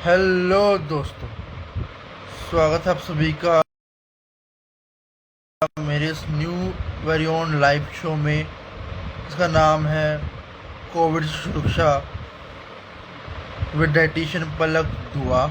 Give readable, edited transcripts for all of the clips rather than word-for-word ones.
Hello दोस्तों, स्वागत है आप सभी का मेरे इस new very own live show में। इसका नाम है कोविड से सुरक्षा विद डाइटिशियन पलक दुआ।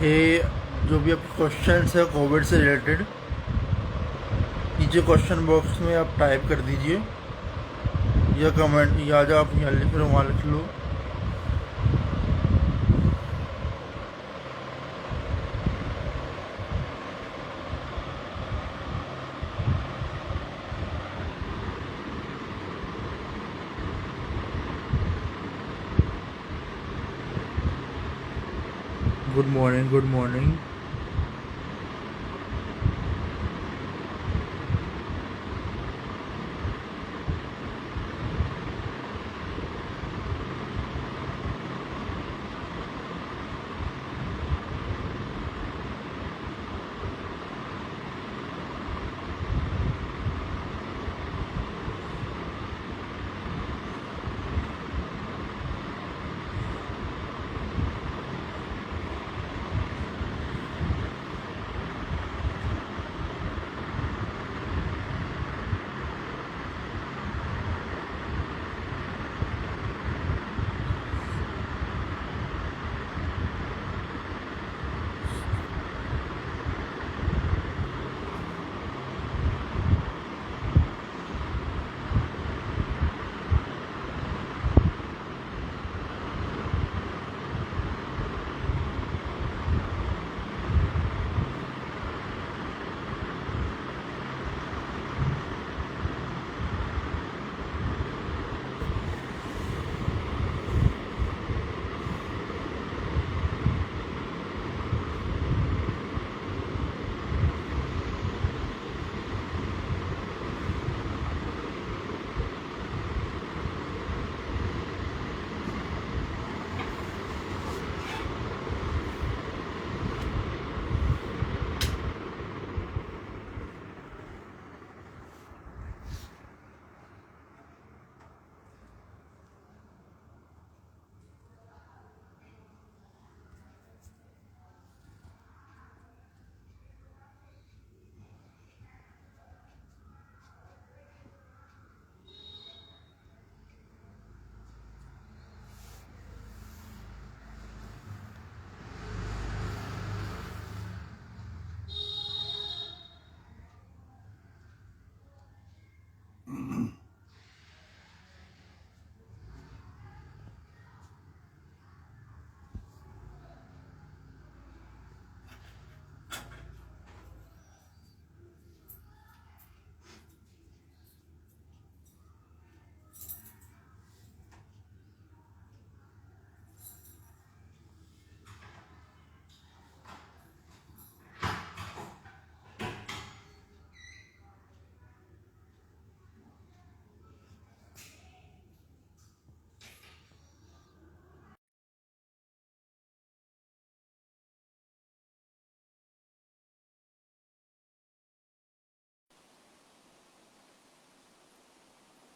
ये जो भी आपके क्वेश्चंस है कोविड से रिलेटेड, नीचे क्वेश्चन बॉक्स में आप टाइप कर दीजिए या कमेंट या जो आप यहाँ लिख लो वहाँ लिख लो। Good morning, good morning.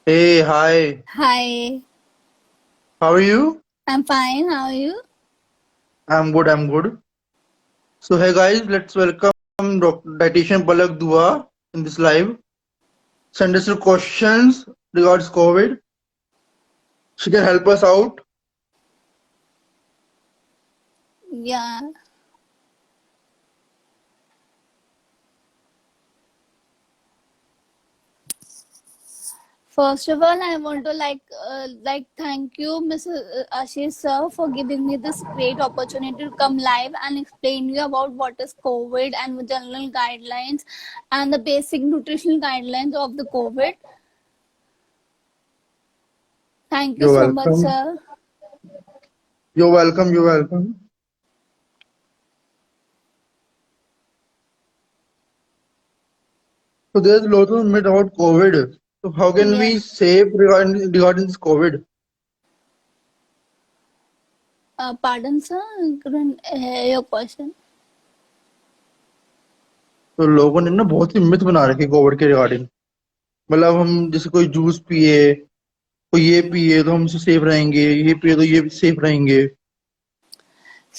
Hey, hi. Hi, How are you? I'm fine. How are you? I'm good. I'm good. So, hey guys, let's welcome Dr. Dietitian Palak Dua in this live. Send us your questions regards COVID. She can help us out. Yeah. First of all, I want to thank you, Mr. Ashish sir, for giving me this great opportunity to come live and explain you about what is COVID and the general guidelines and the basic nutritional guidelines of the COVID. Thank you You're so much, welcome. sir. You're welcome. You're welcome. So, there's a lot of myth about COVID. So, how can Yeah. we save regarding this COVID? Pardon, sir. I couldn't hear your question. तो लोगों ने ना बहुत सी myth बना रखी है Covid के regarding. मतलब हम जैसे कोई जूस पिए, कोई ये पिए तो हम इससे सेफ रहेंगे, ये पिए तो ये सेफ रहेंगे।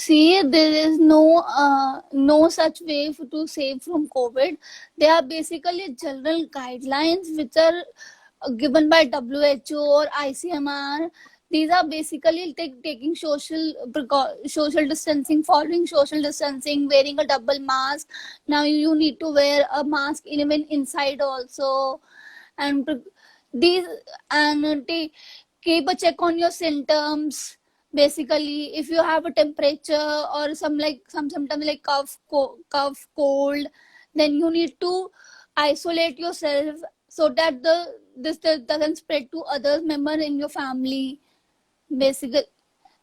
See, there is no such way to save from COVID. They are basically general guidelines which are given by WHO or ICMR. These are basically taking social distancing, following social distancing, wearing a double mask. Now you need to wear a mask even inside also, and these and keep a check on your symptoms. Basically, if you have a temperature or some symptoms like cough, cold, then you need to isolate yourself so that this doesn't spread to other members in your family. Basically,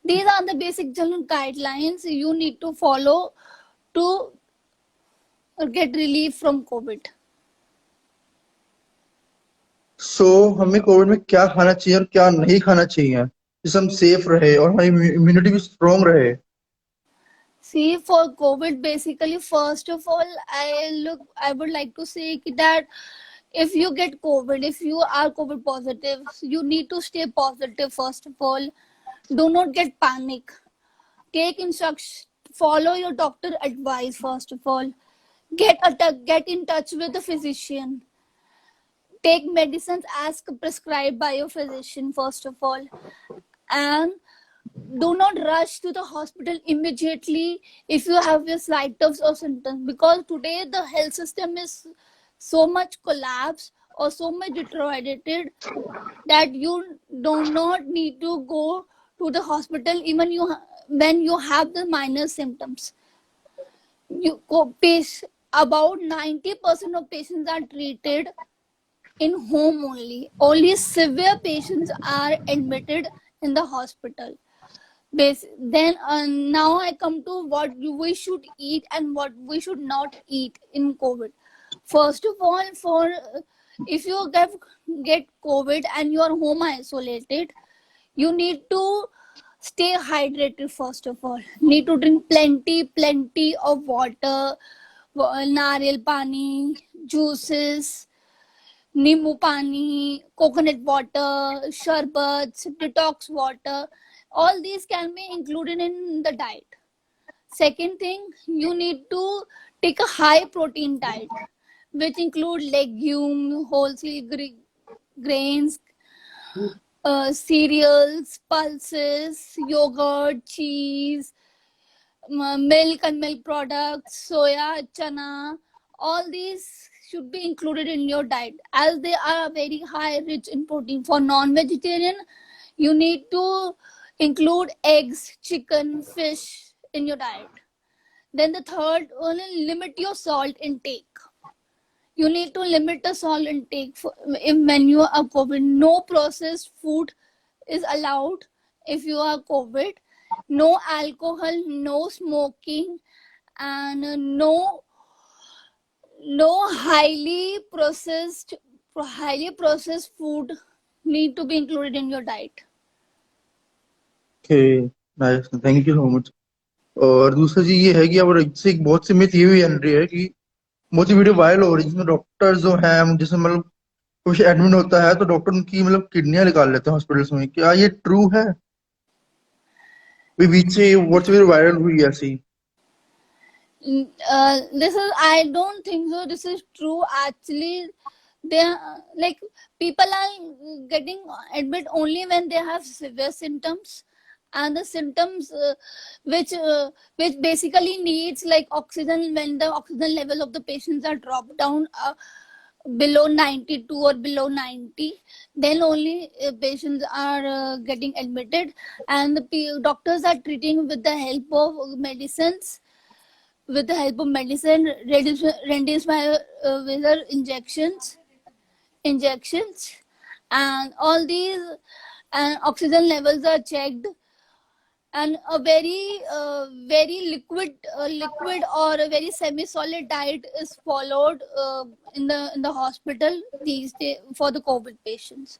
these are the basic general guidelines you need to follow to get relief from COVID. सो हमें Covid में क्या खाना चाहिए और क्या नहीं खाना चाहिए जिससे हम सेफ रहे और हमारी इम्यूनिटी भी स्ट्रांग रहे। See, for COVID, basically, first of all, I would like to say that if you get COVID, if you are COVID positive, you need to stay positive. First of all, do not get panic. Take instruction, follow your doctor advice. First of all, get in touch with the physician. Take medicines as prescribed by your physician. First of all, and do not rush to the hospital immediately if you have your symptoms or symptoms, because today the health system is so much collapsed or so much deteriorated that you do not need to go to the hospital even when you have the minor symptoms. You go about 90% of patients are treated in home only severe patients are admitted in the hospital. Then now I come to what we should eat and what we should not eat in COVID. First of all, for if you get COVID and you are home isolated, you need to stay hydrated. First of all, need to drink plenty of water, nariyal pani, juices, नींबू पानी, coconut water, sherbets, detox water. All these can be included in the diet. Second thing, you need to take a high protein diet, which include legume, grains, cereals, pulses, yogurt, cheese, milk and milk products, soya, chana. All these should be included in your diet as they are very high rich in protein. For non-vegetarian, you need to include eggs, chicken, fish in your diet. Then the third one, limit your salt intake. You need to limit the salt intake when you are COVID. No processed food is allowed if you are COVID. No alcohol, no smoking, and no highly processed food need to be included in your diet. Okay, nice, thank you so much. और दूसरा चीज ये है कि अब इससे एक बहुत सी मिथ ये भी बन रही है कि बहुत सी वीडियो वायरल हो रही है जिसमें डॉक्टर जो है, जैसे मतलब कुछ एडमिट होता है तो डॉक्टर उनकी मतलब किडनियां निकाल लेते हैं हॉस्पिटल्स में, क्या ये ट्रू है? बीच से व्हाट्सएप वायरल हुई ऐसी। This is, I don't think so this is true actually. They like, people are getting admit only when they have severe symptoms, and the symptoms which basically needs like oxygen, when the oxygen level of the patients are dropped down below 92 or below 90, then only patients are getting admitted, and the doctors are treating with the help of medicines, with the help of medicine, remdesivir injections, and all these, and oxygen levels are checked, and a very liquid or a very semi-solid diet is followed in the hospital these days for the COVID patients.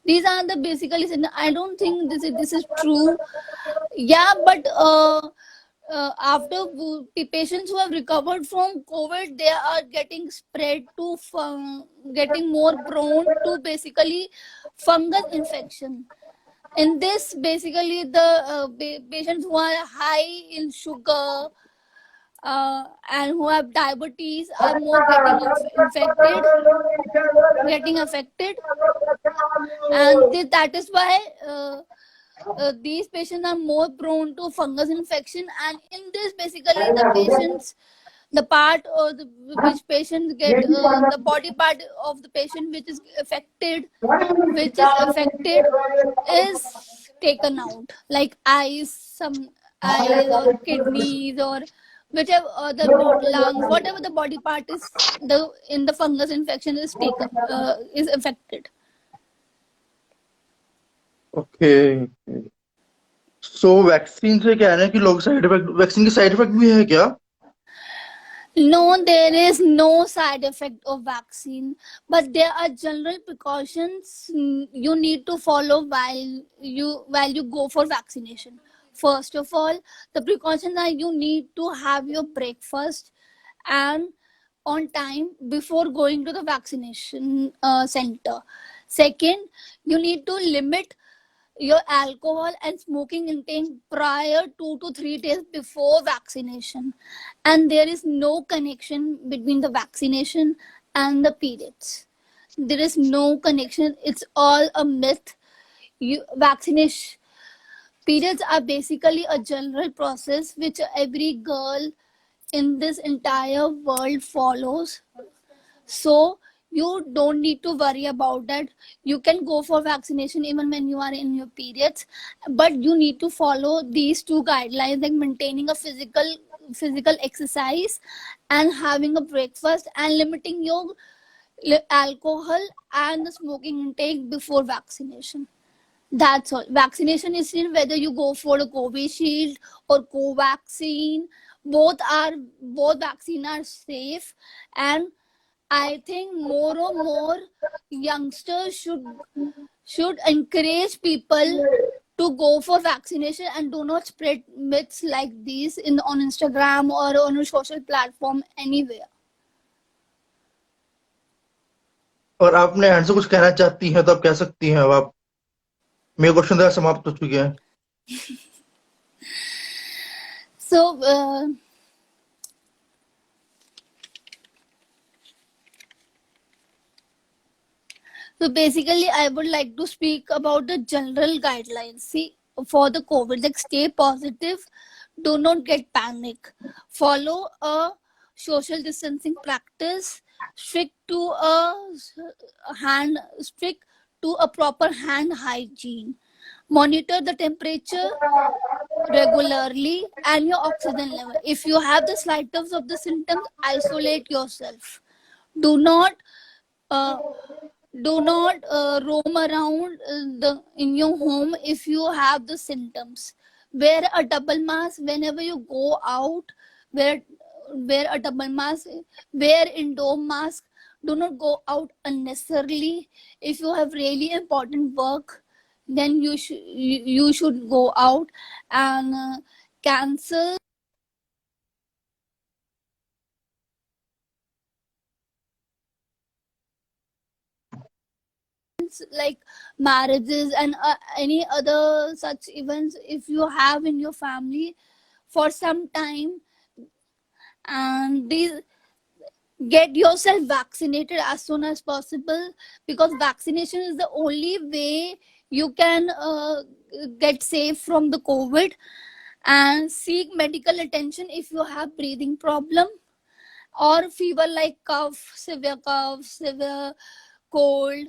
These are the basically. I don't think this is true. Yeah, but after patients who have recovered from COVID, they are getting spread to getting more prone to basically fungal infection. In this, basically, the patients who are high in sugar and who have diabetes are more getting affected, and that is why these patients are more prone to fungus infection. And in this, basically, the part or which patients get, the body part of the patient which is affected is taken out, like some eyes or kidneys or whichever other lungs, whatever the body part is, the in the fungus infection is taken, is affected. Okay. So vaccine से क्या है ना कि लोग side effect, vaccine के side effect भी है क्या? No, there is no side effect of vaccine, but there are general precautions you need to follow while you go for vaccination. First of all, the precautions are you need to have your breakfast and on time before going to the vaccination center. Second, you need to limit your alcohol and smoking intake prior 2 to 3 days before vaccination, and there is no connection between the vaccination and the periods. There is no connection, it's all a myth. Vaccination periods are basically a general process which every girl in this entire world follows, so you don't need to worry about that. You can go for vaccination even when you are in your periods, but you need to follow these two guidelines, like maintaining a physical exercise and having a breakfast and limiting your alcohol and the smoking intake before vaccination. That's all. Vaccination is in whether you go for the Covishield or Covaxin. Both vaccine are safe, and I think more and more youngsters should encourage people to go for vaccination and do not spread myths like these on Instagram or on a social platform anywhere. और आपने hand से कुछ कहना चाहती हैं तो आप कह सकती हैं। अब आप, मेरे क्वेश्चन तो समाप्त हो चुके हैं। So So basically, I would like to speak about the general guidelines. See, for the COVID, like stay positive, do not get panic, follow a social distancing practice, strict to a proper hand hygiene, monitor the temperature regularly and your oxygen level. If you have the slightest of the symptoms, isolate yourself. Do not uh, roam around in your home if you have the symptoms. Wear a double mask whenever you go out. Wear a double mask. Wear indoor mask. Do not go out unnecessarily. If you have really important work, then you should go out, and cancel events like marriages and any other such events, if you have in your family for some time, and these, get yourself vaccinated as soon as possible, because vaccination is the only way you can get safe from the COVID. And seek medical attention if you have breathing problem or fever like cough, severe cold,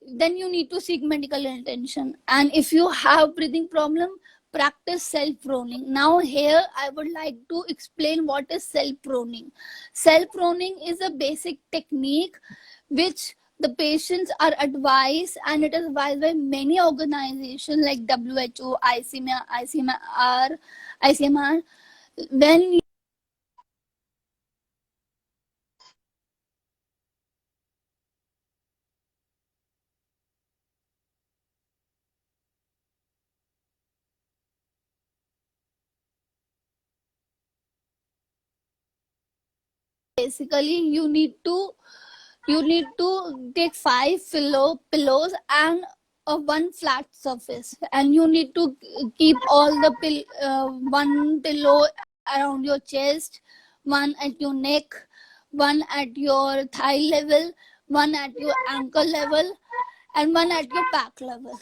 then you need to seek medical attention. And if you have breathing problem, practice self proning. Now here I would like to explain what is self proning. Self proning is a basic technique which the patients are advised, and it is advised by many organizations like WHO, ICMR. When basically you need to take five pillows and one flat surface, and you need to keep all the one pillow around your chest, one at your neck, one at your thigh level, one at your ankle level, and one at your back level.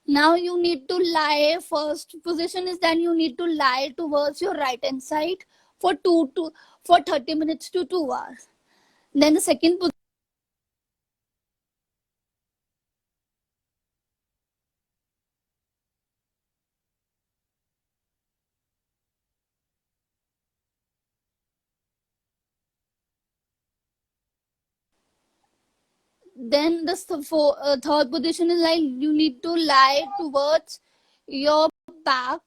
Now you need to lie. First position is that you need to lie towards your right hand side for 30 minutes to 2 hours. Then the second position, then the third position is like you need to lie towards your back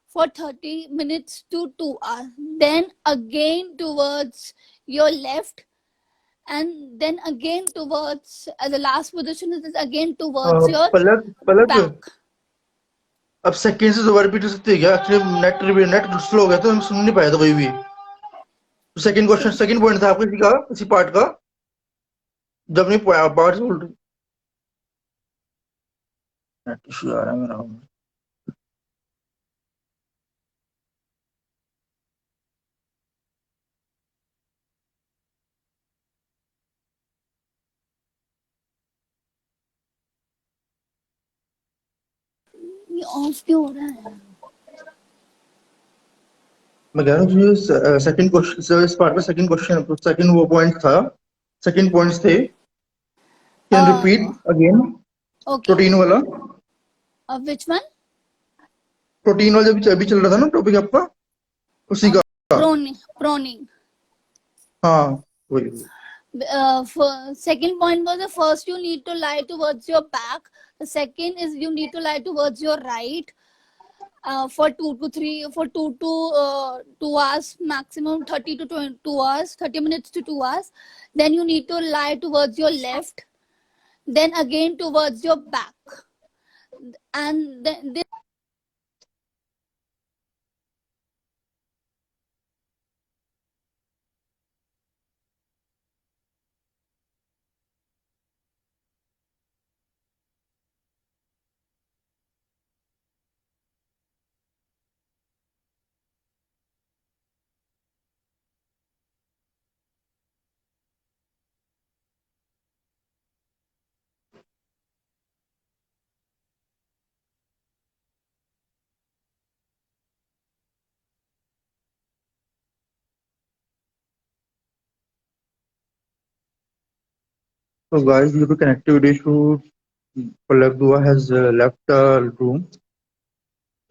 for 30 minutes to 2 hours. Then again towards your left, and then again towards the last position is again towards your Palak Palak back. अब second से दोबारा repeat हो सकती है क्या? Actually net slow हो गया तो हम सुन नहीं पाए थे कोई भी। सेकंड क्वेश्चन, सेकंड पॉइंट था आपका इसी का, इसी पार्ट का, जब नहीं पार्ट से उल्ट नेट इशू आ रहा है मेरा। ये ऑफ क्यों हो रहा है? मैं कह रहा हूँ जो सेकंड क्वेश्चन, इस पार्ट में सेकंड क्वेश्चन, सेकंड वो पॉइंट था, सेकंड पॉइंट्स थे, can repeat again? Okay. Protein वाला, Which one? प्रोटीन वाला जब अभी चल रहा था ना टॉपिक आपका, उसी का। Proning. हाँ वही। Second point was, the first you need to lie towards your back. The second is you need to lie towards your right for 2 hours maximum, 30 to 2 hours, 30 minutes to 2 hours. Then you need to lie towards your left, then again towards your back, and then this. So guys, due to connectivity issue, Palak Dua has left the room.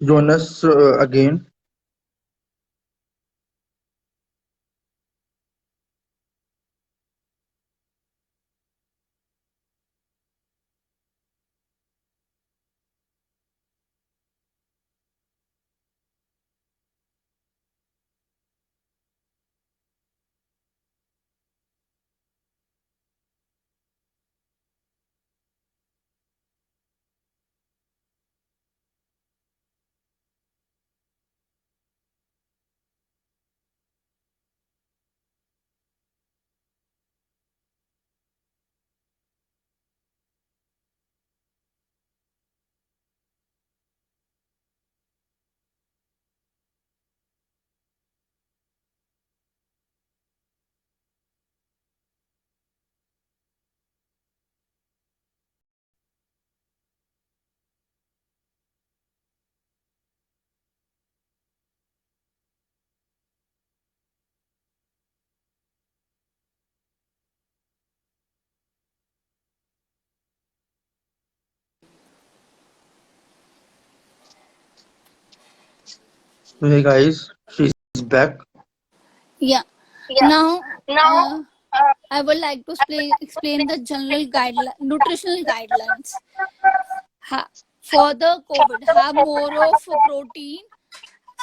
Join us again. So hey guys, she's back. Yeah. Now, uh, I would like to explain the general nutritional guidelines. For the COVID, have more of protein,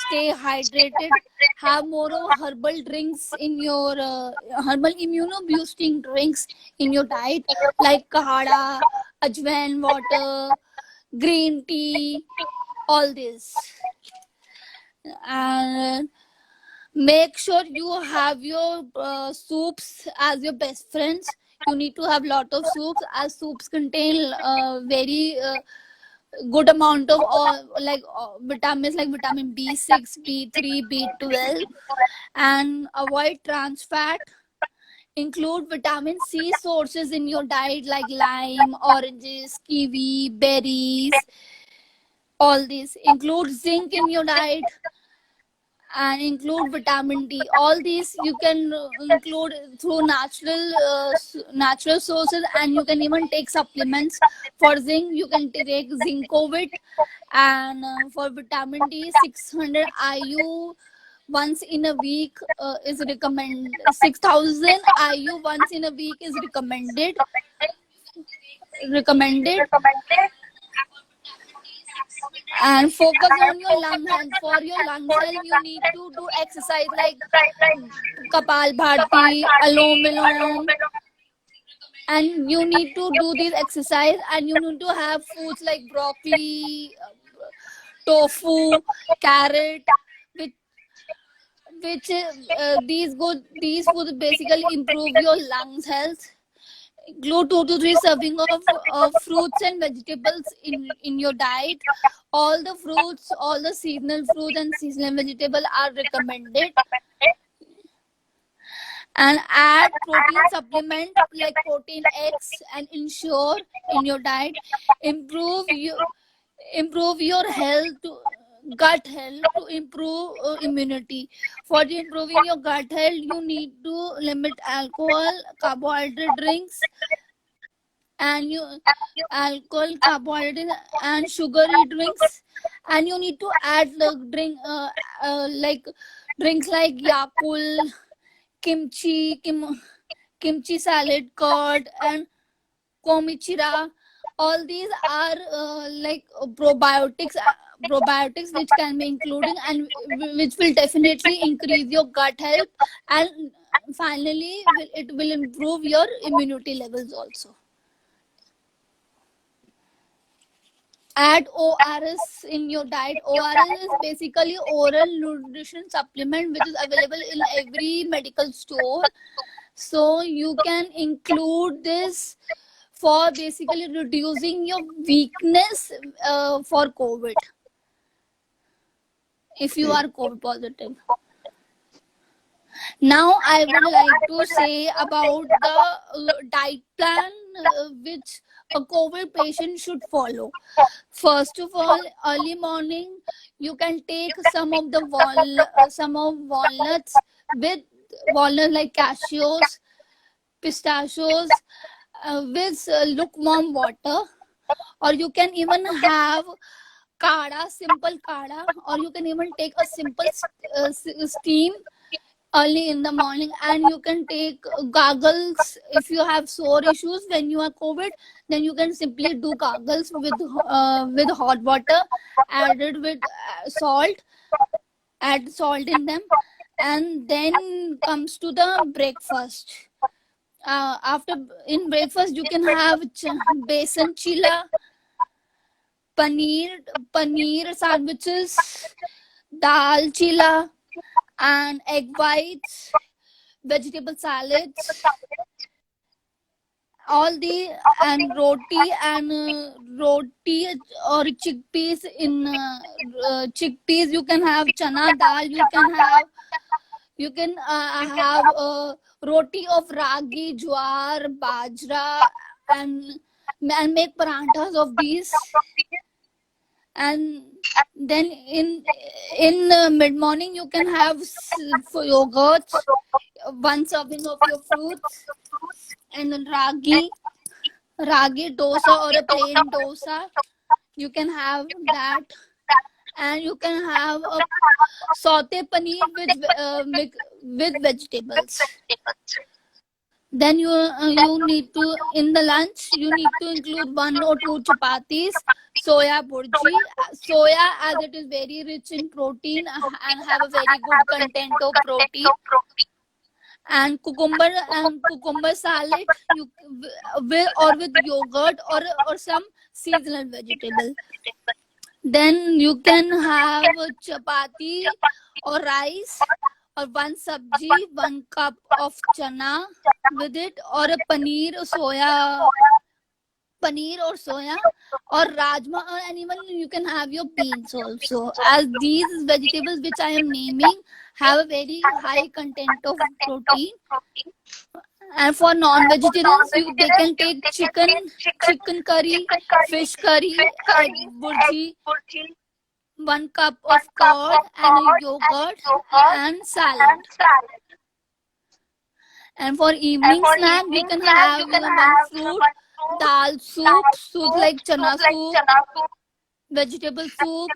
stay hydrated, have more of herbal drinks in your herbal immuno-boosting drinks in your diet, like kahada, ajwain water, green tea, all this. And make sure you have your soups as your best friends. You need to have lot of soups, as soups contain very good amount of vitamins like vitamin B6, B3, B12. And avoid trans fat. Include vitamin C sources in your diet like lime, oranges, kiwi, berries. All these. Include zinc in your diet and include vitamin D. All these you can include through natural sources, and you can even take supplements. For zinc, you can take Zincovit, and for vitamin D, 600 IU once in a week is recommended. 6,000 IU once in a week is recommended. Recommended. And focus on your lung health. For your lung health, you need to do exercise like Kapal Bharti, Alom Vilom, and you need to do this exercise. And you need to have foods like broccoli, tofu, carrot, which these foods basically improve your lungs health. Include 2 to 3 serving of fruits and vegetables in your diet. All the fruits, all the seasonal fruits and seasonal vegetables are recommended. And add protein supplement like protein X and ensure in your diet. Improve your health to gut health to improve immunity. For improving your gut health, you need to limit alcohol, carbohydrate drinks, and alcohol, carbohydrate, and sugary drinks. And you need to add like drinks like Yakult, kimchi salad, curd, and komichira. All these are probiotics which can be including, and which will definitely increase your gut health, and finally it will improve your immunity levels also. Add ORS in your diet. ORS is basically oral nutrition supplement, which is available in every medical store. So you can include this for basically reducing your weakness for COVID, if you are COVID positive. Now I would like to say about the diet plan which a COVID patient should follow. First of all, early morning you can take some of walnuts, with walnuts like cashews, pistachios, with lukewarm water. Or you can even have simple kada, or you can even take a simple steam early in the morning. And you can take gargles if you have sore issues when you are COVID. Then you can simply do gargles with hot water added with salt. Add salt in them. And then comes to the breakfast. In breakfast you can have besan chilla, paneer sandwiches, dal chilla, and egg whites, vegetable salads, all the and roti or chickpeas. In chickpeas you can have chana dal. You can have roti of ragi, jowar, bajra, and make paranthas of these. And then in mid morning you can have yogurt, one serving of your fruits, and then ragi dosa or a plain dosa. You can have that. and you can have a saute paneer with vegetables. Then you need to, in the lunch you need to include 1 or 2 chapatis, soya burji. Soya, as it is very rich in protein and have a very good content of protein, and cucumber salad, you with yogurt or some seasonal vegetable. Then you can have chapati or rice, or 1 sabji, 1 cup of chana with it, or a paneer or soya or rajma, and even you can have your beans also, as these vegetables which I am naming have a very high content of protein. And for non-vegetarians, they can take chicken curry, fish curry, egg burji, 1 cup of curd and a yogurt and salad. And for evening snack, we can have one fruit, dal soup like chana soup, vegetable soup,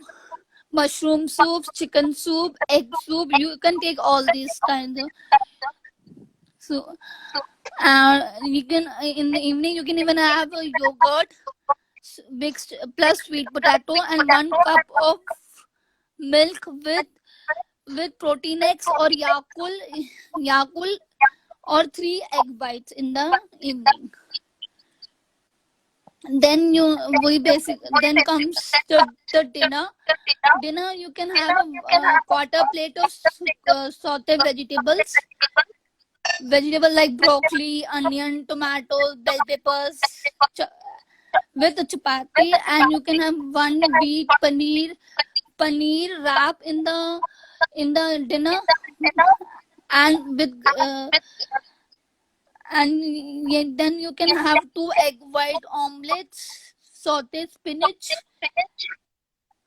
mushroom soups, chicken soup, egg soup. You can take all these kinds of. So, you can, in the evening you can even have a yogurt mixed plus sweet potato and 1 cup of milk with protein eggs or Yakult or 3 egg whites in the evening. Then then comes the dinner. Dinner, you can have a quarter plate of sauteed vegetables. Vegetable like broccoli, onion, tomatoes, bell peppers, with a chapati, and you can have 1 wheat paneer wrap in the dinner, and with and then you can have 2 egg white omelets, sauteed spinach,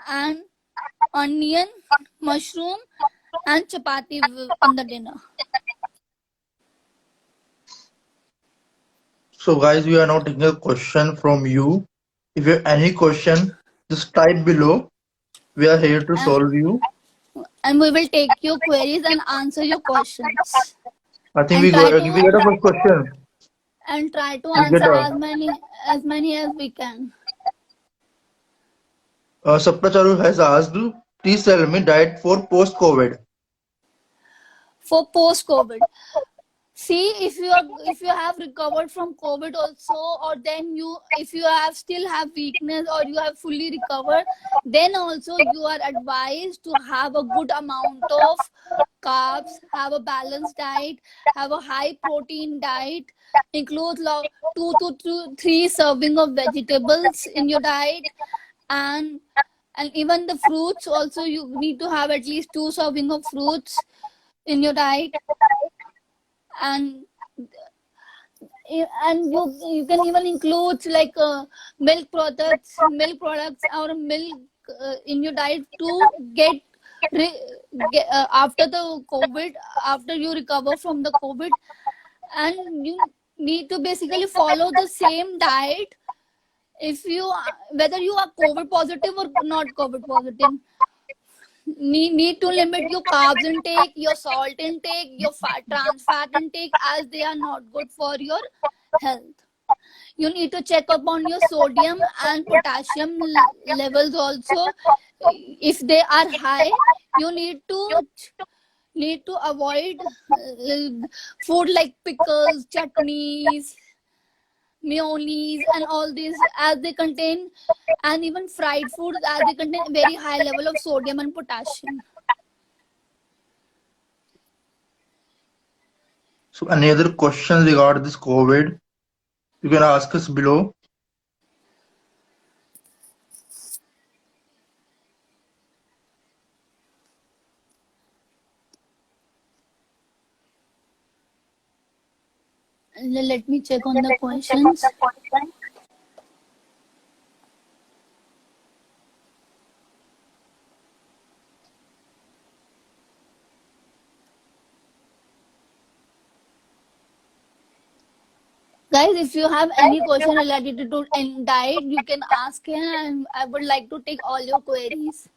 and onion, mushroom, and chapati in the dinner. So guys, we are now taking a question from you. If you have any question, just type below. We are here to solve you. And we will take your queries and answer your questions. I think And we get a first question. And try to We get answer a as many as we can. Saptacharu has asked, please tell me diet for post-COVID. For post-COVID, see, if you have recovered from COVID also, or then if you still have weakness or you have fully recovered, then also you are advised to have a good amount of carbs, have a balanced diet, have a high protein diet, include 2 to 3 serving of vegetables in your diet, and even the fruits also, you need to have at least 2 serving of fruits in your diet. And you can even include like milk products or milk in your diet to get after the COVID, after you recover from the COVID. And you need to basically follow the same diet whether you are COVID positive or not COVID positive. Need to limit your carbs intake, your salt intake, your trans fat intake, as they are not good for your health. You need to check up on your sodium and potassium levels also. If they are high, you need to avoid food like pickles, chutneys, mayonnaise, and all these, as they contain, and even fried foods, as they contain very high level of sodium and potassium. So any other questions regarding this COVID, you can ask us below. Let me check on the questions. Guys, if you have any question related to diet, you can ask here, and I would like to take all your queries.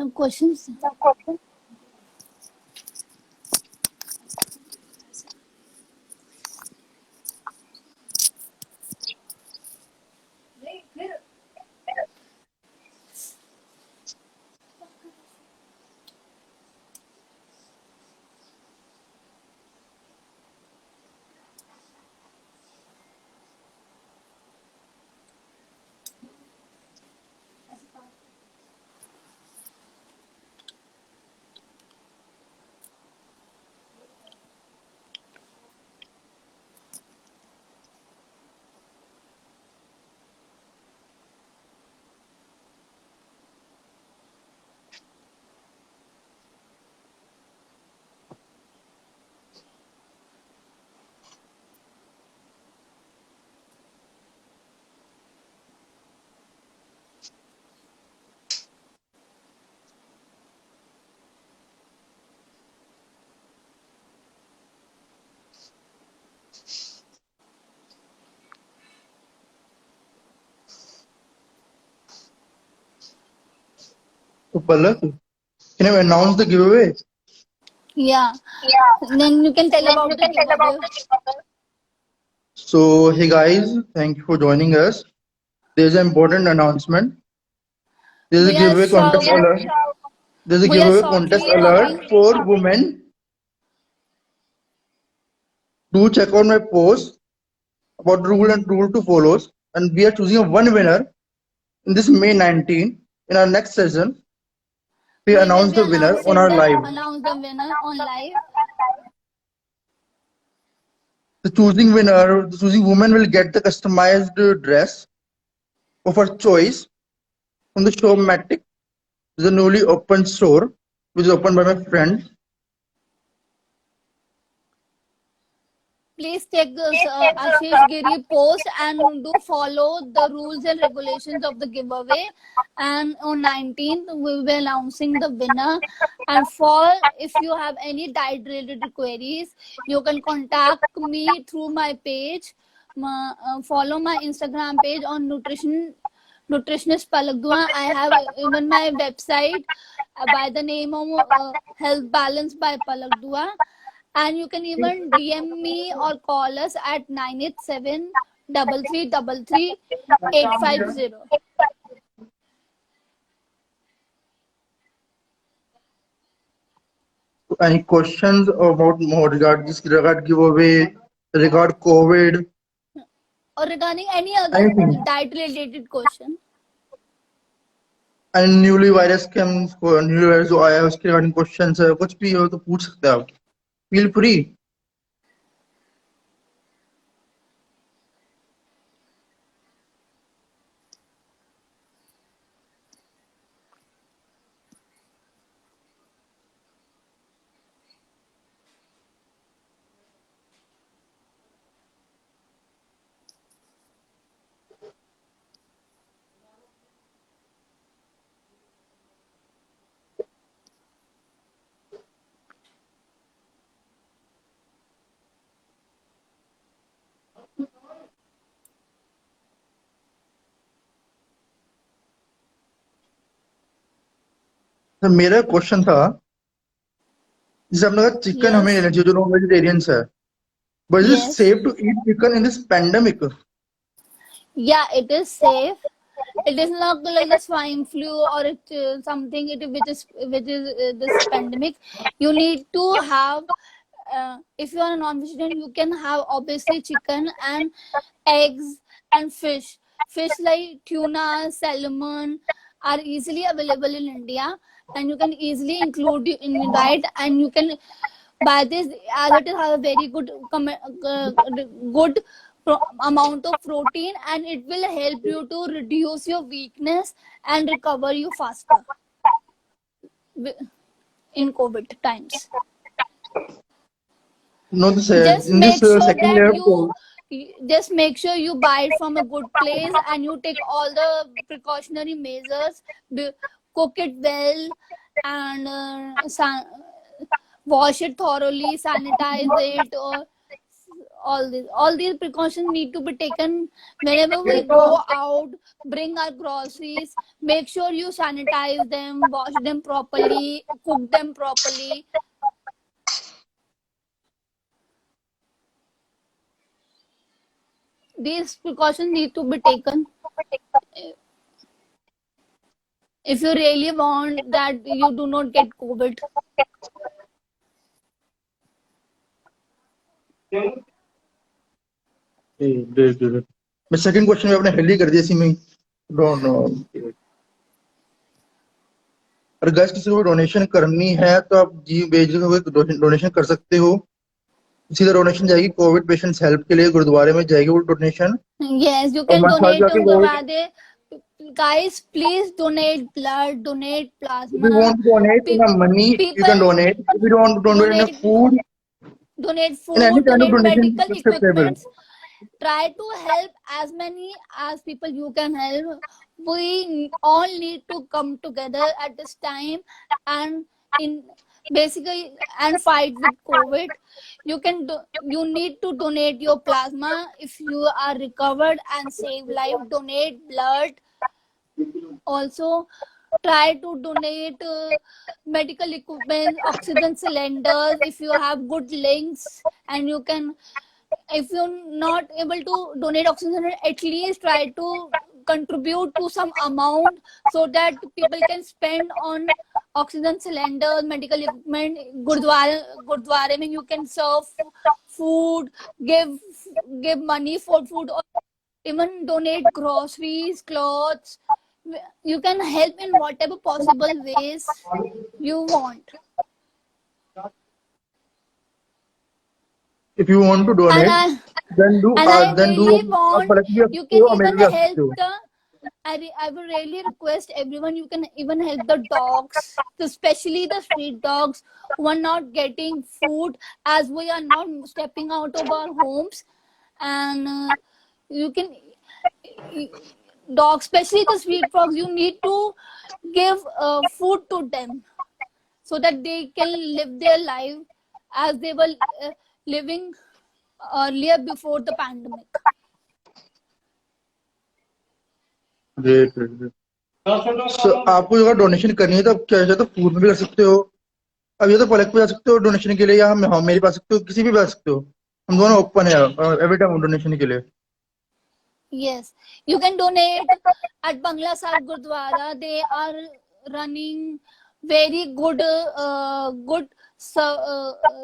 No questions. So Palak, can you announce the giveaway? Yeah. Then you can tell about the giveaway. So hey guys, thank you for joining us. There's an important announcement. There's a We are giveaway contest short. alert. There's a We are giveaway contest shortly alert coming. for women. Do check out my post about rule to follows, and we are choosing a one winner in this May 19. In our next session, we We will announce be the winner on announcing our the live. announce the winner on live. The choosing woman will get the customized dress of her choice from the Showmatic, the newly opened store, which is opened by my friend. Please take this Ashish Giri post and do follow the rules and regulations of the giveaway. And on 19th, we will be announcing the winner. And for if you have any diet related queries, you can contact me through my page. Follow my Instagram page on nutritionist Palakdua. I have even my website by the name of Health Balance by Palakdua. And you can even DM me or call us at 987 3333 850. Any questions about more regard giveaway, regard COVID, Or regarding any other anything? diet related question. And newly virus के हम newly virus जो आया है उसके regarding questions है कुछ भी हो तो पूछ सकते हैं आप फील फ्री तो मेरा क्वेश्चन था जैसे आपने कहा चिकन हमें Yes. लेना चाहिए जो नॉन वेजिटेरियंस है but is it Yes. Safe to eat chicken in this pandemic Yeah, it is safe. It is not like the swine flu or it something which is this pandemic. You need to have if you are a non-vegetarian, you can have obviously chicken and eggs and fish. Fish like tuna, salmon are easily available in India, and you can easily include in your diet. And you can buy this as it has a very good amount of protein, and it will help you to reduce your weakness and recover you faster in COVID times. No this Just in this make sure second that layer just make sure you buy it from a good place and you take all the precautionary measures, cook it well, and wash it thoroughly, sanitize it, all these precautions need to be taken whenever we go out. Bring our groceries, make sure you sanitize them, wash them properly, cook them properly. These precautions need to be taken if you really want that you do not get COVID. मैं second question में अपने healthy कर दिया इसी में don't know. अगर gas किसी को डोनेशन करनी है तो आप जी बेझिझक डोनेशन कर सकते हो। सीधा डोनेशन जाएगी कोविड पेशेंट्स हेल्प के लिए, गुरुद्वारे में जाएगी वो डोनेशन। Yes, you और can मैं समझ donate गया कि Covid Gurwade. Guys, please donate blood, donate if you plasma. want to donate in a money you People can donate. If you don't want to donate in a donate food, donate in any food, kind of donate donation medical acceptable. equipments. Try to help as many as people you can help. We all need to come together at this time and in basically and fight with COVID. You need to donate your plasma if you are recovered and save life. Donate blood. Also, try to donate medical equipment, oxygen cylinders if you have good links, and you can, if you're not able to donate oxygen, at least try to contribute to some amount so that people can spend on oxygen cylinders, medical equipment. Gurdwara mein you can serve food, give money for food, or even donate groceries, clothes. You can help in whatever possible ways you want. If you want to And donate I then do really आप want पलक भी आ you सकते can हो, even America भी आ help सकते हो। the. I would really request everyone, you can even help the dogs, especially the street dogs who are not getting food as we are not stepping out of our homes. And you can, dogs, especially the street dogs, you need to give food to them so that they can live their life as they were living earlier before the pandemic. Great great. So आपको अगर donation करनी है तो आप क्या तो food में भी कर सकते हो। अब ये तो पलक पे जा सकते हो डोनेशन के लिए, या हम मेरे पास सकते हो, किसी भी पास सकते हो। हम दोनों ओपन है एवरी टाइम डोनेशन के लिए। Yes, you can donate at Bangla Sahib Gurdwara. They are running very good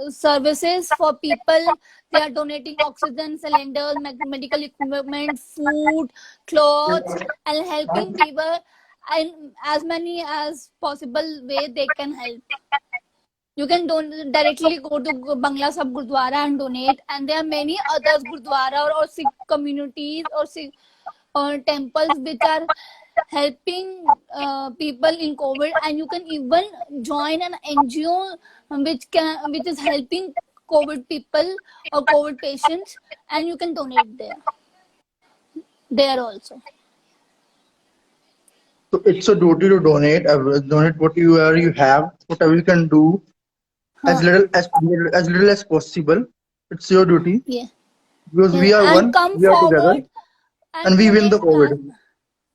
services for people. They are donating oxygen cylinders, medical equipment, food, clothes, and helping people in as many as possible way they can help. You can directly go to Bangla Sahib Gurdwara and donate, and there are many others Gurdwara or Sikh communities or Sikh temples which are helping people in COVID, and you can even join an NGO which is helping COVID people or COVID patients, and you can donate there also. So it's a duty to donate. Donate whatever you have, whatever you can do, as little as possible. It's your duty Yeah. because we are And one, come we are together, forward and we win the donate COVID.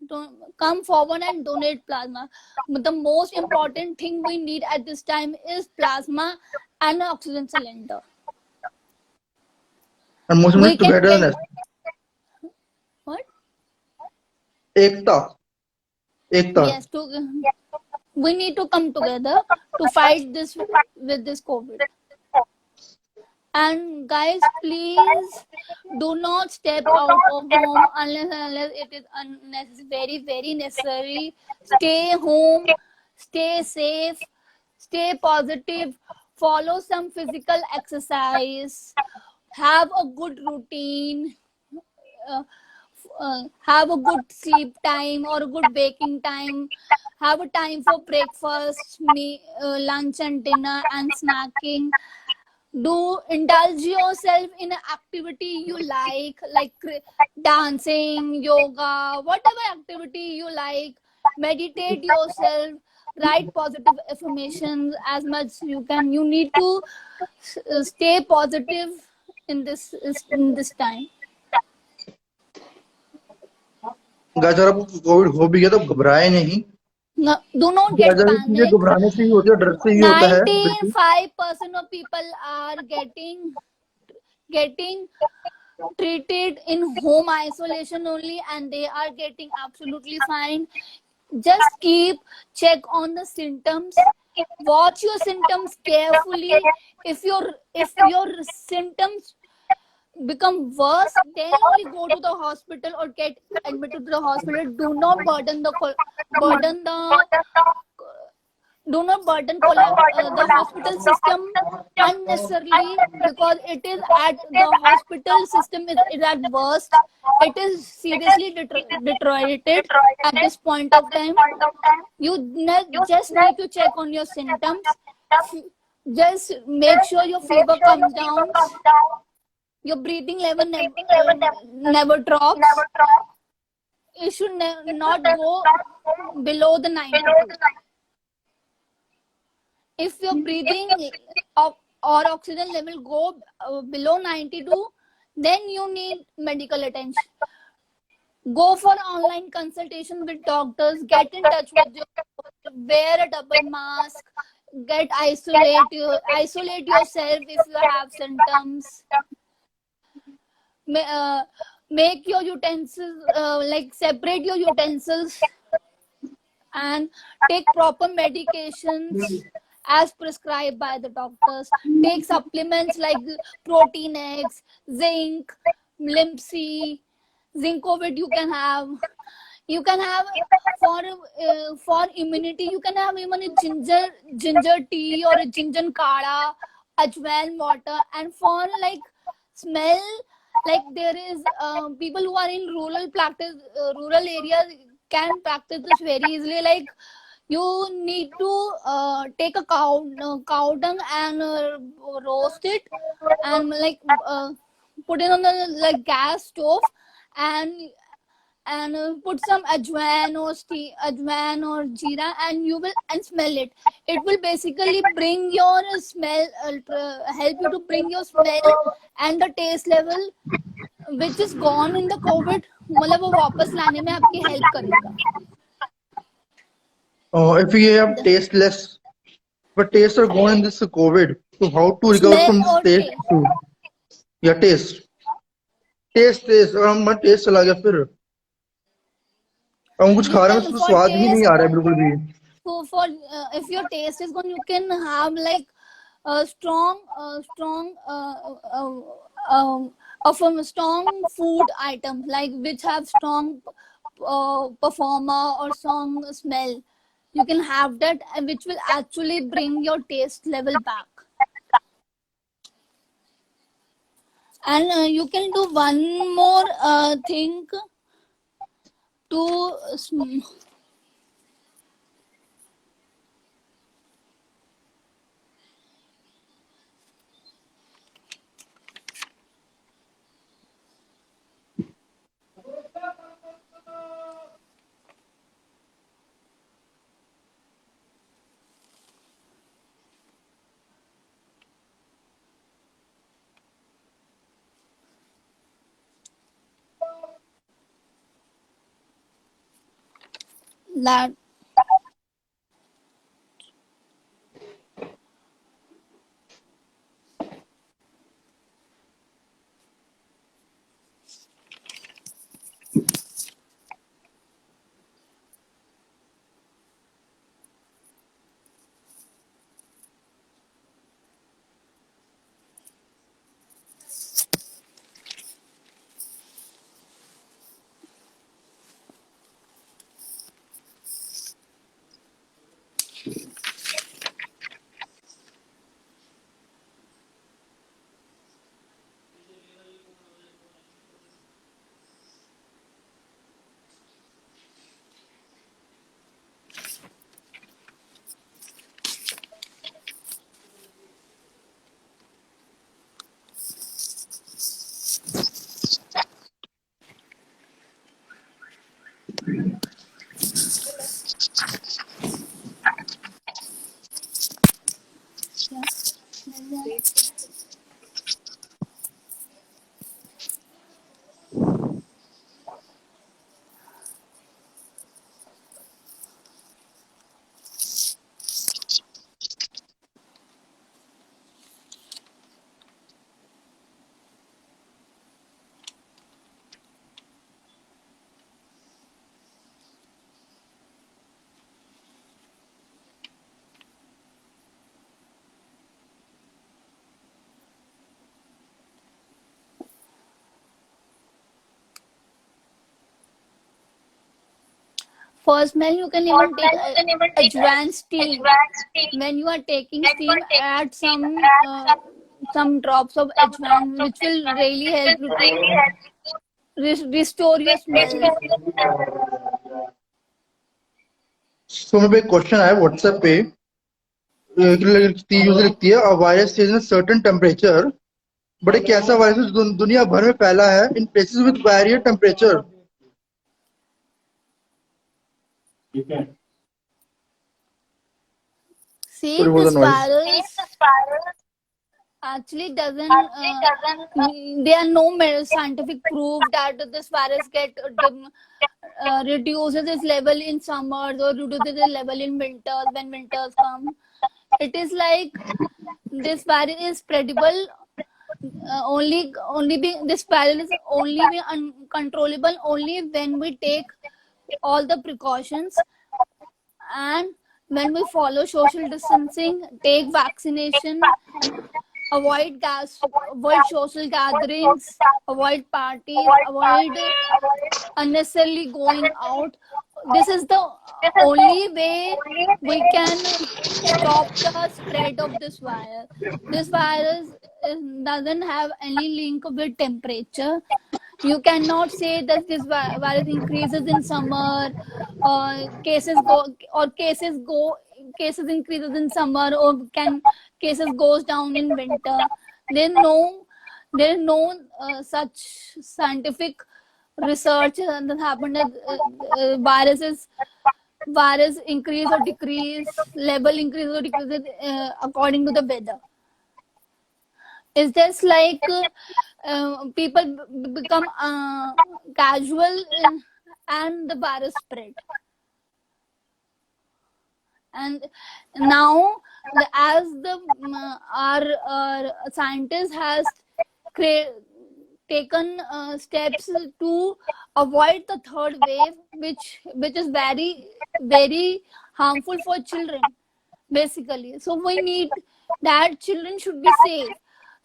plasma. Come forward and donate plasma. But the most important thing we need at this time is plasma and an oxygen cylinder. And most We importantly, can togetherness. what? Ekta. Yes, we need to come together to fight this with this COVID. And guys, please do not step out of home unless it is unnecessary, very necessary. Stay home, stay safe, stay positive, follow some physical exercise, have a good routine, have a good sleep time or a good waking time, have a time for breakfast, lunch and dinner and snacking. Do indulge yourself in an activity you like dancing, yoga, whatever activity you like. Meditate yourself, write positive affirmations as much you can. You need to stay positive in this time. Guys अगर आपको Covid हो भी गया तो घबराए नहीं। No, do not क्या get ये चीजें panic. घबराने से ही होती है, डर से ही होता है बिल्कुल। 95% of people are getting treated in home isolation only, and they are getting absolutely fine. Just keep check on the symptoms, watch your symptoms carefully. If your symptoms become worse, then only go to the hospital or get admitted to the hospital. Burden the do not burden the hospital system unnecessarily, because it is at the hospital system is at worst. It is seriously deteriorated at this point of time. You just need to check on your symptoms. Just make sure your fever comes down, your breathing level never drops. It should not go below the 92. If your breathing or oxygen level go below 92, then you need medical attention. Go for online consultation with doctors, get in touch with your doctor, wear a double mask, isolate yourself if you have symptoms. Make your utensils, separate your utensils, and take proper medications as prescribed by the doctors. Take supplements like protein eggs, zinc, limpsy, zincovid. You can have for immunity. You can have even a ginger tea or a ginger kada, ajwain water. And for smell, like there is people who are in rural areas can practice this very easily. Like you need to take a cow dung and roast it, and put it on the gas stove, and put some ajwain or jeera, and you will and smell it. It will basically bring your smell, help you to bring your smell and the taste level which is gone in the COVID, मतलब वो वापस लाने में आपकी help करेगा. If we have tasteless, but tastes are gone in this COVID, so how to recover Smell from this और taste taste. food? या taste और हमारा टेस्ट चला गया फिर हम कुछ You खा रहे हैं can उसमें for स्वाद ही नहीं taste. आ रहा है बिल्कुल भी. So for if your taste is gone, you can have strong strong food items like which have strong performer or strong smell. You can have that, and which will actually bring your taste level back. And you can do one more thing to that First, man, you can even take advanced steam. When you are taking steam, add some drops of ajwain, which will really help you to restore your smell. सो मेरे पे एक question आया WhatsApp पे, user लिखती है a virus is in certain temperature, but एक ऐसा वायरस दुनिया भर में फैला है in places with varied temperature. See, this virus actually doesn't. There are no scientific proof that this virus reduces its level in summers or reduces its level in winters when winters come. It is like this virus is spreadable. This virus is only be uncontrollable only when we take all the precautions and when we follow social distancing, take vaccination, avoid social gatherings, avoid parties, avoid unnecessarily going out. This is the only way we can stop the spread of this virus. This virus doesn't have any link with temperature. You cannot say that this virus increases in summer, cases increases in summer, or cases goes down in winter. There's no such scientific research that happened that virus increase or decrease, level increase or decrease according to the weather. It's just like people become casual and the virus spread. And now, as our scientist has taken steps to avoid the third wave, which is very, very harmful for children, basically. So we need that children should be safe.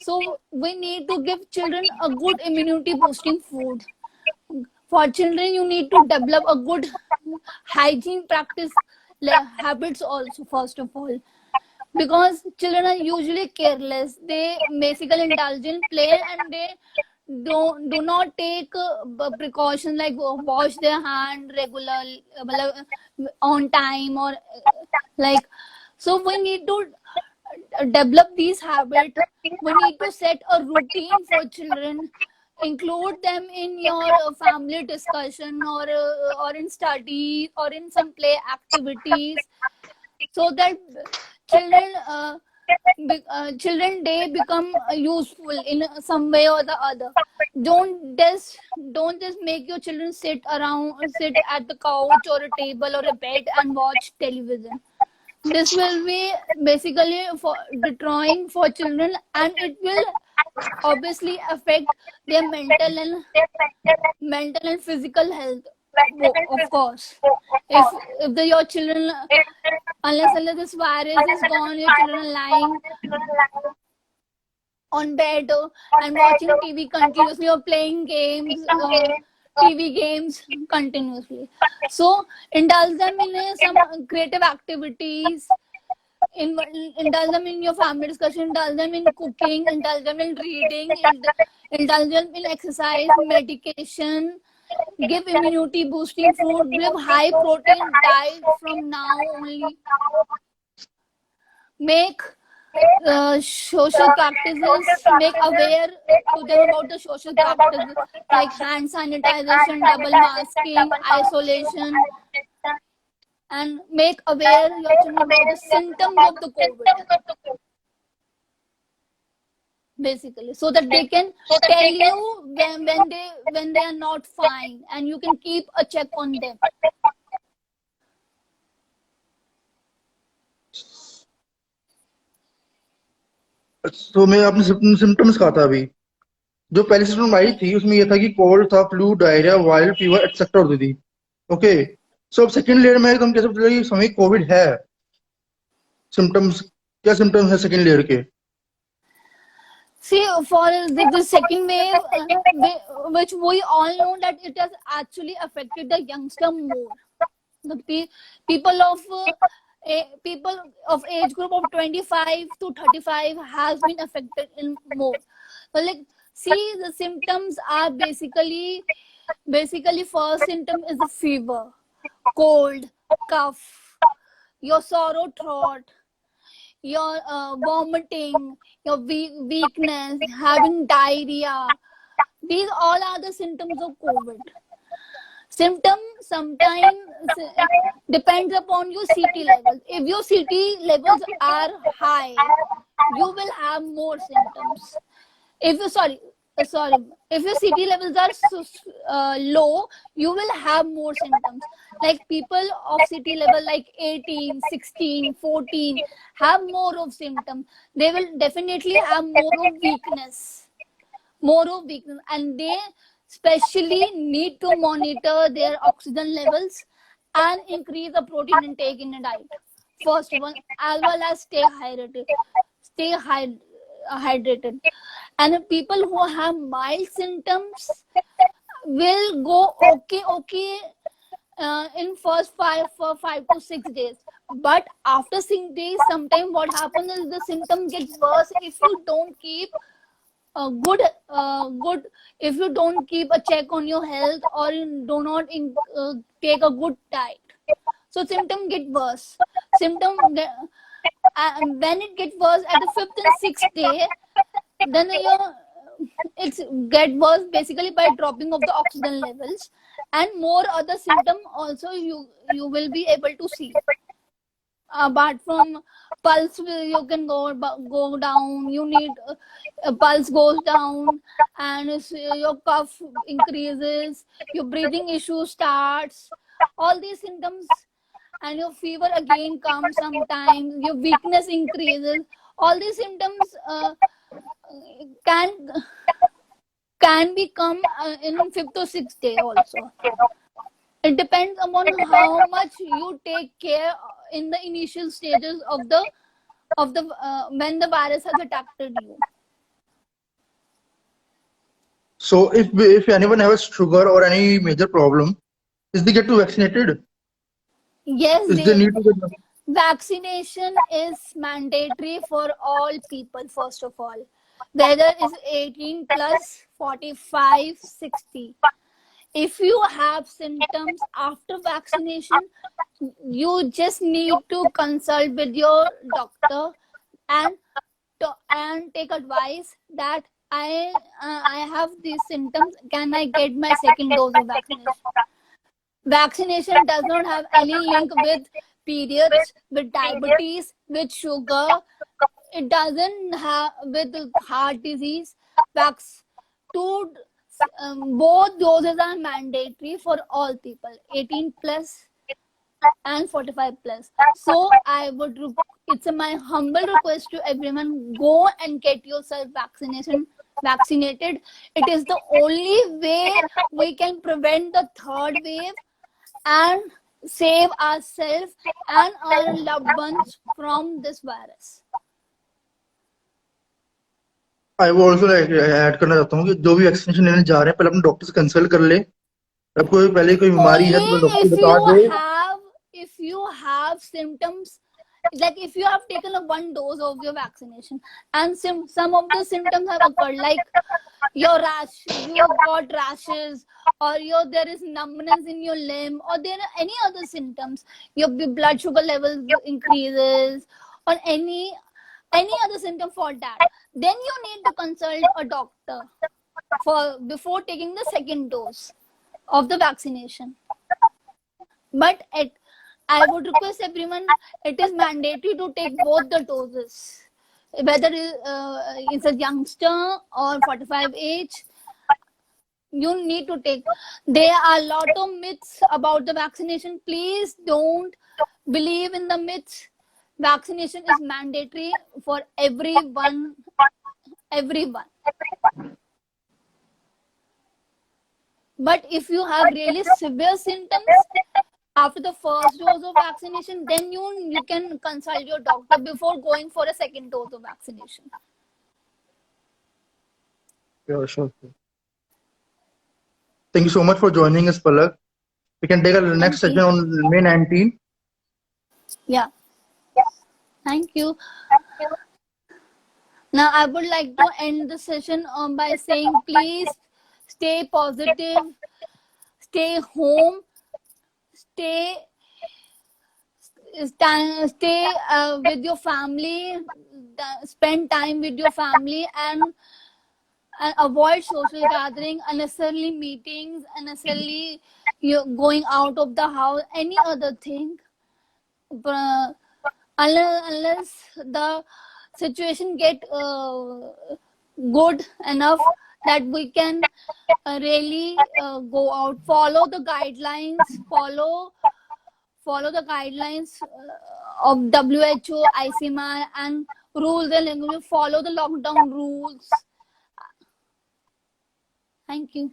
So we need to give children a good immunity boosting food. For children, you need to develop a good hygiene practice habits also, first of all, because children are usually careless. They basically indulge in play and they do not take precautions like wash their hand regularly on time, or like, so we need to develop these habits. We need to set a routine for children, include them in your family discussion or in studies or in some play activities, so that children day become useful in some way or the other. Don't just make your children sit at the couch or a table or a bed and watch television. This will be basically for destroying for children, and it will obviously affect their mental and physical health, of course. If your children, unless this virus is gone, your children are lying on bed and watching TV continuously or playing games, TV games continuously. So indulge them in some creative activities, indulge them in your family discussion, indulge them in cooking, indulge them in reading, indulge them in exercise, medication, give immunity boosting food, give high protein diet from now only, make social practices, make aware to them about the social practices like hand sanitization, double masking, isolation, and make aware your children about the symptoms of the COVID, basically, so that they can tell you when they are not fine, and you can keep a check on them. तो मैं आपने symptoms कहा था अभी, जो पहले symptom I थी उसमें ये था कि कोल्ड था, flu, diarrhoea, viral fever etcetera होती थी। ओके, सो अब सेकंड लेयर में हम कैसे पता कि हमें कोविड है? सिम्टम्स, क्या सिम्टम्स है सेकंड लेयर के? See, for the second wave, which we all know that it has actually affected the youngster more, People of people of age group of 25 to 35 has been affected in more. So like, see, the symptoms are basically first symptom is the fever, cold, cough, your sore throat, your vomiting, your weakness, having diarrhea. These all are the symptoms of COVID. Symptom sometimes depends upon your CT levels. If your CT levels are high, you will have more symptoms. If you if your CT levels are low, you will have more symptoms. Like people of CT level like 18, 16, 14 have more of symptoms. They will definitely have more of weakness, and they especially need to monitor their oxygen levels and increase the protein intake in the diet. First of all, as well as stay hydrated. And the people who have mild symptoms will go okay in first 5 to 6 days. But after 6 days, sometimes what happens is the symptom gets worse if you don't keep good if you don't keep a check on your health, or you do not take a good diet. So symptom get worse. When it gets worse at the 5th and 6th day, then it's get worse basically by dropping of the oxygen levels, and more other symptom also you will be able to see. Apart from pulse, you can go down. You need pulse goes down, and your cough increases. Your breathing issue starts. All these symptoms, and your fever again comes sometimes. Your weakness increases. All these symptoms can become in 5th or 6th day also. It depends upon how much you take care in the initial stages of the when the virus has attacked you. So if anyone has sugar or any major problem, is they get to vaccinated? Yes, Is they need to get vaccination is mandatory for all people. First of all, whether it's 18 plus, 45, 60. If you have symptoms after vaccination, you just need to consult with your doctor and take advice that I have these symptoms. Can I get my second dose of vaccination? Vaccination does not have any link with periods, with diabetes, with sugar. It doesn't have with heart disease. Both doses are mandatory for all people, 18 plus and 45 plus. So it's my humble request to everyone, go and get yourself vaccinated. It is the only way we can prevent the third wave and save ourselves and our loved ones from this virus. I वो also like add करना चाहता हूँ कि जो भी vaccination लेने जा रहे हैं पहले अपने डॉक्टर से कंसल्ट कर ले। अब कोई पहले कोई बीमारी है तो डॉक्टर बता दे। If you have symptoms, like if you have taken one dose of your vaccination and some of the symptoms have occurred, like you got rashes, or there is numbness in your limb, or there are any other symptoms, your blood sugar levels increases, or any other symptom for that, then you need to consult a doctor before taking the second dose of the vaccination. But I would request everyone, it is mandatory to take both the doses, whether it's a youngster or 45 age. You need to take. There are a lot of myths about the vaccination. Please don't believe in the myths. Vaccination is mandatory for everyone. But if you have really severe symptoms after the first dose of vaccination, then you can consult your doctor before going for a second dose of vaccination. Yeah, sure. Thank you so much for joining us, Palak. We can take a next Thank session you. on May 19. Yeah. Thank you. Now, I would like to end the session by saying, please stay positive, stay home, stay stay with your family, spend time with your family, and avoid social gathering, unnecessarily meetings, unnecessarily you going out of the house, any other thing. Uh, unless the situation get good enough that we can really go out, follow the guidelines, follow the guidelines of WHO, ICMR, and rules and regulation. Follow the lockdown rules. Thank you.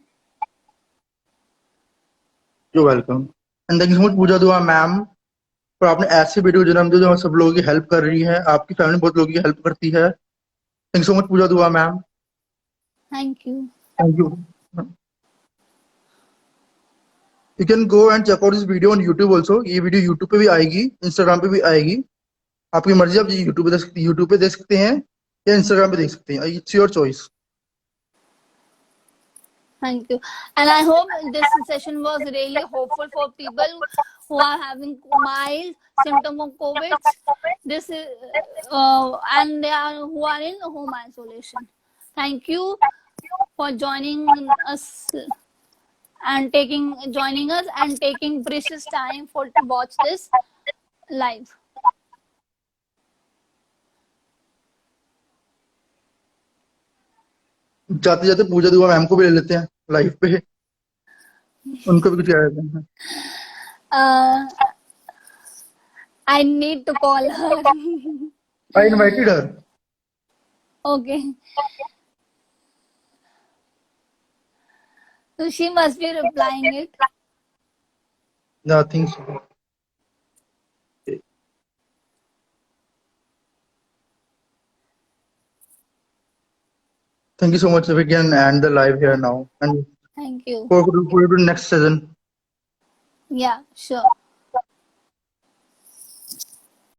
You're welcome. And thank you so much, पूजा दुआ ma'am, पर आपने ऐसी video जन्म दी जो हम सब लोगों की हेल्प कर रही है. आपकी फैमिली बहुत लोगों की हेल्प करती है. थैंक सो मच पूजा दुआ ma'am. Thank you. Thank you. You can go and check out this video on YouTube also. ये वीडियो YouTube पे भी आएगी, Instagram पे भी आएगी. आपकी मर्जी, आप YouTube पे देख सकते हैं या Instagram पे देख सकते हैं. It's your choice. Thank you. And I hope this session was really hopeful for people who are having mild symptom of COVID. This is, and they are who are in home isolation. Thank you for joining us and joining us and taking precious time for to watch this live. जाते जाते पूजा दुआ ma'am को भी ले लेते हैं live पे, उनको भी कुछ कह देते हैं. I need to call her. I invited her. Okay. So she must be replying it. Yeah, I think so. Thank you so much. We can end the live here now and Thank you. go to the next session. Yeah, sure.